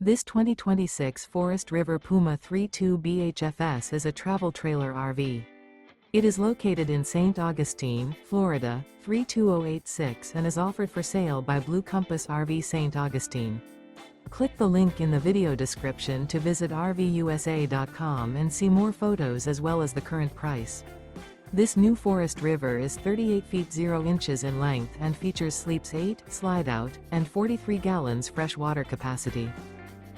This 2026 Forest River Puma 32 BHFS is a travel trailer RV. It is located in St. Augustine, Florida, 32086 and is offered for sale by Blue Compass RV St. Augustine. Click the link in the video description to visit RVUSA.com and see more photos as well as the current price. This new Forest River is 38 feet 0 inches in length and features sleeps 8, slide-out, and 43 gallons fresh water capacity.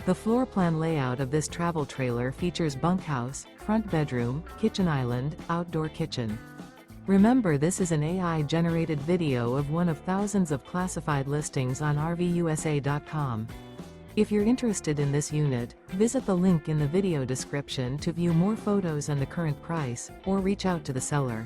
The floor plan layout of this travel trailer features bunkhouse, front bedroom, kitchen island, outdoor kitchen. Remember, this is an AI-generated video of one of thousands of classified listings on RVUSA.com. If you're interested in this unit, visit the link in the video description to view more photos and the current price, or reach out to the seller.